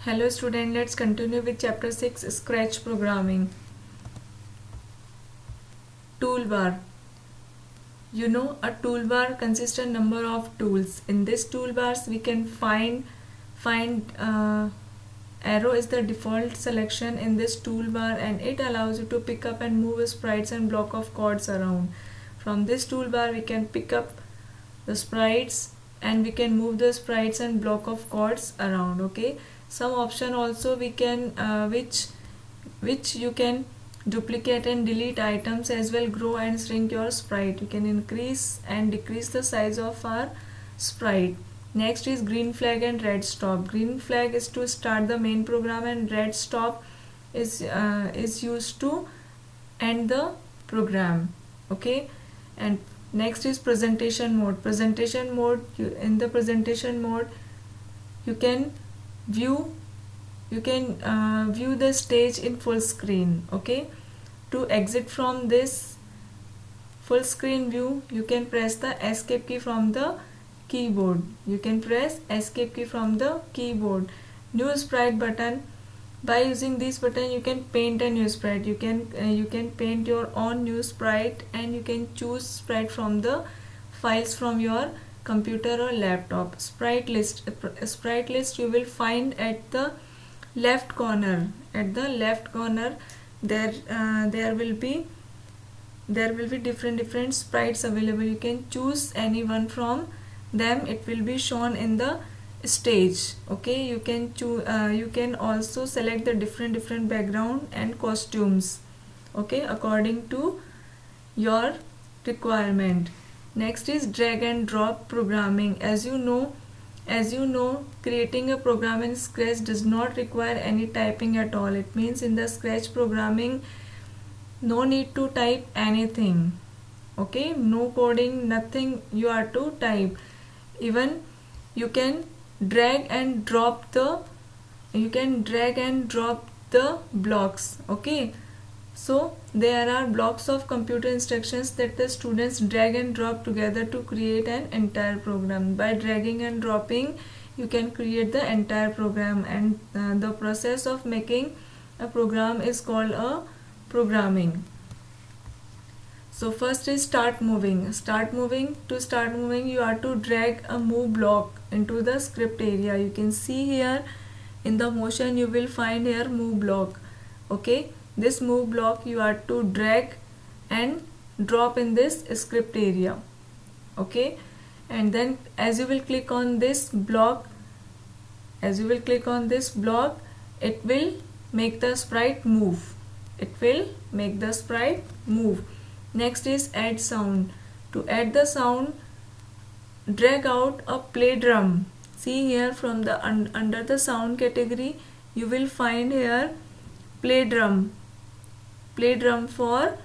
Hello student, let's continue with chapter 6 Scratch programming. Toolbar. You know, a toolbar consists a number of tools. In this toolbars we can find arrow is the default selection in this toolbar, and it allows you to pick up and move sprites and block of chords around. From this toolbar we can pick up the sprites and we can move the sprites and block of chords around. Okay, some option also we can which you can duplicate and delete items, as well grow and shrink your sprite. You can increase and decrease the size of our sprite. Next is green flag and red stop. Green flag is to start the main program, and red stop is used to end the program. Okay, and next is presentation mode. Presentation mode, in the presentation mode you can view view the stage in full screen. Okay, to exit from this full screen view you can press the escape key from the keyboard. You can press escape key from the keyboard. New sprite button. By using this button you can paint a new sprite. You can paint your own new sprite, and you can choose sprite from the files from your computer or laptop. Sprite list you will find at the left corner. At the left corner there will be different sprites available. You can choose any one from them. It will be shown in the stage. Okay, you can you can also select the different background and costumes, okay, according to your requirement. Next is drag and drop programming. As you know, creating a program in Scratch does not require any typing at all. It means in the Scratch programming no need to type anything. Okay, no coding, nothing you are to type. Even you can drag and drop the blocks. Okay, so there are blocks of computer instructions that the students drag and drop together to create an entire program. By dragging and dropping you can create the entire program, and the process of making a program is called a programming. So first is start moving. To start moving you are to drag a move block into the script area. You can see here in the motion you will find here move block. Okay, this move block you are to drag and drop in this script area. Okay, and then as you will click on this block, it will make the sprite move. Next is add sound. To add the sound, drag out a play drum. See here from the under the sound category you will find here play drum for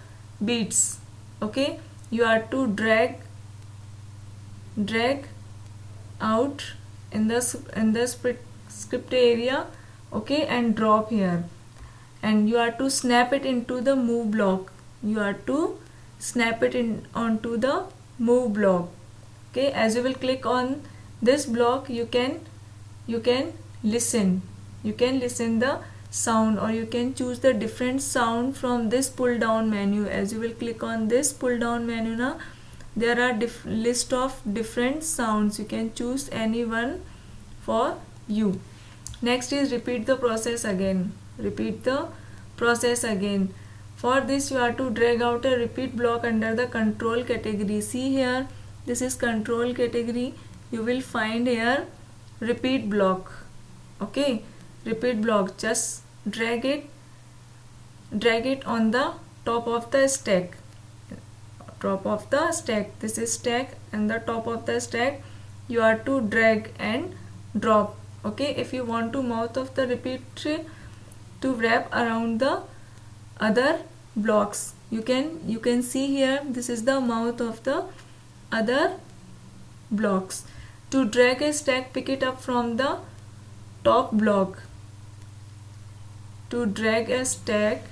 beats. Okay, you are to drag out in the script area. Okay, and drop here, and you are to snap it into the move block. Onto the move block. Okay, as you will click on this block you can listen the sound, or you can choose the different sound from this pull down menu. As you will click on this pull down menu now, there are list of different sounds. You can choose any one for you. Next is repeat the process again. For this you are to drag out a repeat block under the control category. See here, this is control category. You will find here repeat block. Okay, repeat block, just drag it on the top of the stack. This is stack, and the top of the stack you are to drag and drop. Okay, if you want to mouth of the repeat to wrap around the other blocks, you can see here this is the mouth of the other blocks. To drag a stack, pick it up from the top block. To drag a stack,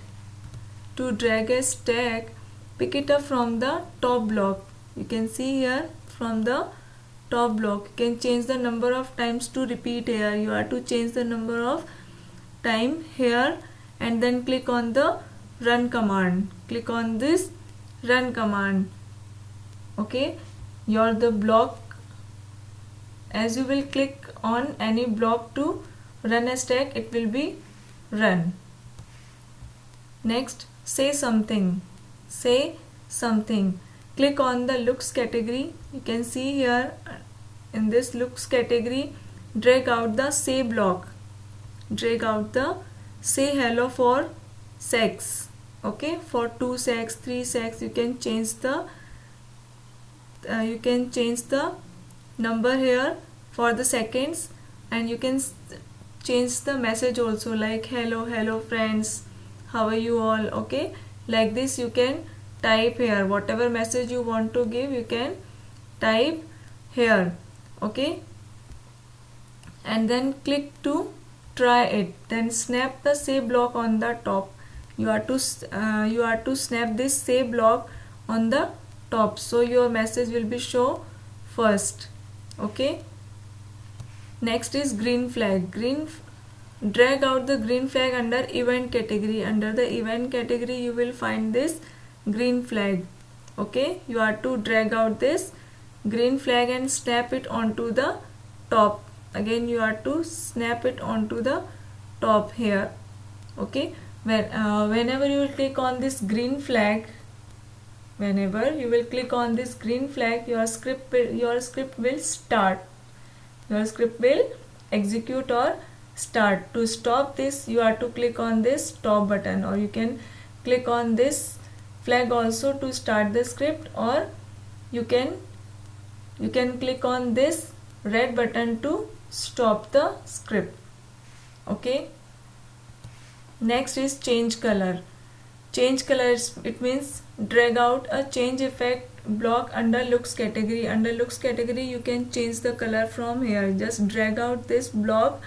pick it up from the top block. You can see here from the top block. You can change the number of times to repeat here. You have to change the number of time here and then click on the run command. Click on this run command. Okay, your the block, as you will click on any block to run a stack, it will be run. Next, say something. Say something. Click on the looks category. You can see here in this looks category, drag out the say block. Drag out the say hello for sex. Okay, for 2 sex, 3 sex, you can change the number here for the seconds, and you can change the message also, like hello friends, how are you all. Okay, like this you can type here whatever message you want to give, you can type here. Okay, and then click to try it, then snap the say block on the top. You are to snap this say block on the top, so your message will be show first. Okay, next is green flag. Drag out the green flag under event category. Under the event category you will find this green flag. Okay, you are to drag out this green flag and snap it onto the top. Again you are to snap it onto the top here. Okay, whenever you will click on this green flag, your script will start. Your script will execute or start. To stop this, you have to click on this stop button, or you can click on this flag also to start the script, or you can click on this red button to stop the script. Okay, next is change color. Change colors, it means drag out a change effect block under looks category. Under looks category you can change the color from here. Just drag out this block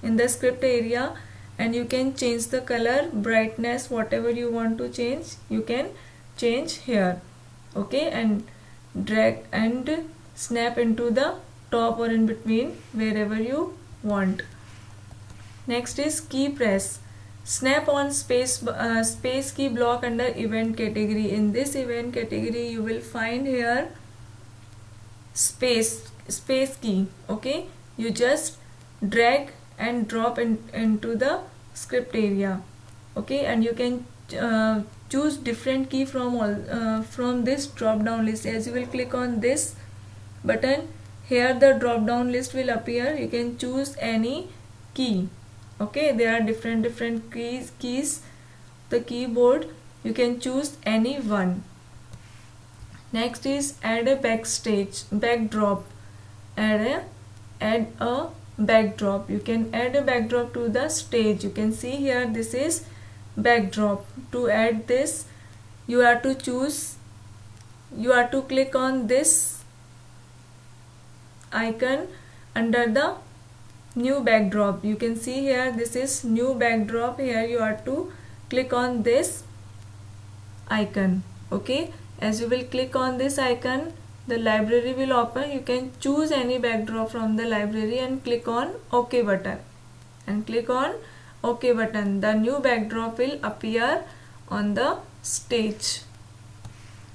in the script area and you can change the color, brightness, whatever you want to change, you can change here. Okay, and drag and snap into the top or in between, wherever you want. Next is key press. Snap on space key block under event category. In this event category you will find here space key. Okay, you just drag and drop into the script area. Okay, and you can choose different key from this drop down list. As you will click on this button, here the drop down list will appear. You can choose any key. Okay, there are different keys the keyboard, you can choose any one. Next is add a backdrop. Add a backdrop. You can add a backdrop to the stage. You can see here this is backdrop. To add this, you have to click on this icon under the new backdrop. You can see here this is new backdrop. Here you have to click on this icon. Okay, as you will click on this icon, the library will open. You can choose any backdrop from the library and click on OK button. The new backdrop will appear on the stage.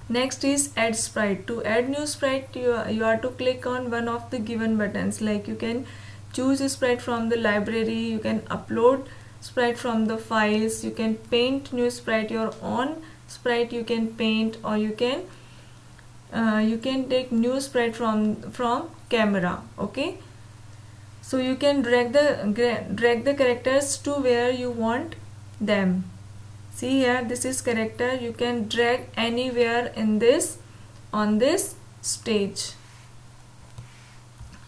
Next is add sprite. To add new sprite, you have to click on one of the given buttons. Like you can choose a sprite from the library, you can upload sprite from the files, you can paint new sprite, your own sprite you can paint, or you can take new sprite from camera. Okay, so you can drag the characters to where you want them. See here, this is character. You can drag anywhere on this stage.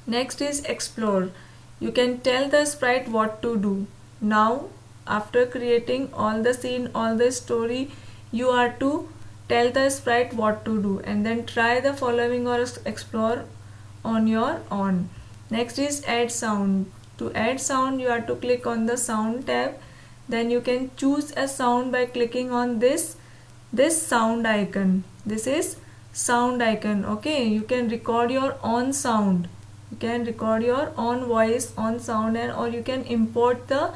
Next is explore. You can tell the sprite what to do. Now, after creating all the scene, all the story, you are to tell the sprite what to do, and then try the following or explore on your own. Next is add sound. To add sound, you have to click on the sound tab. Then you can choose a sound by clicking on this sound icon. This is sound icon. Okay, you can record your own sound, you can record your own voice on sound, and or you can import the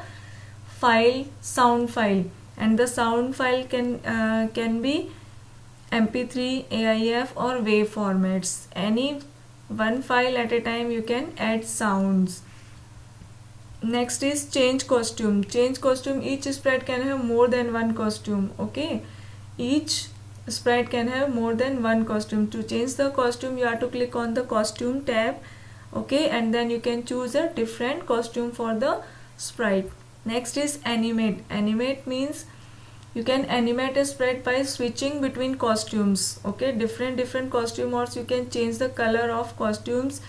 sound file, and the sound file can be MP3, AIF or WAV formats. Any one file at a time you can add sounds. Next is change costume. Change costume, each sprite can have more than one costume. Okay, each sprite can have more than one costume. To change the costume, you have to click on the costume tab. Okay, and then you can choose a different costume for the sprite. Next is animate. Animate means you can animate a sprite by switching between costumes. Okay, different costume, or you can change the color of costumes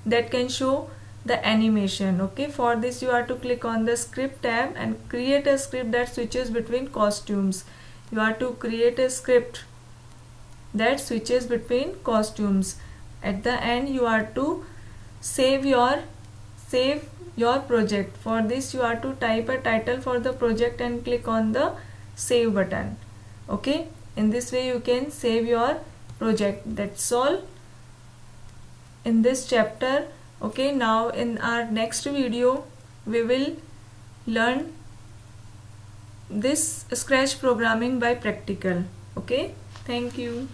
that can show the animation. Okay, for this you have to click on the script tab and create a script that switches between costumes. You have to create a script that switches between costumes. At the end you have to save your project. For this you have to type a title for the project and click on the save button. Okay, in this way you can save your project. That's all in this chapter. Okay, now in our next video we will learn this Scratch programming by practical. Okay, thank you.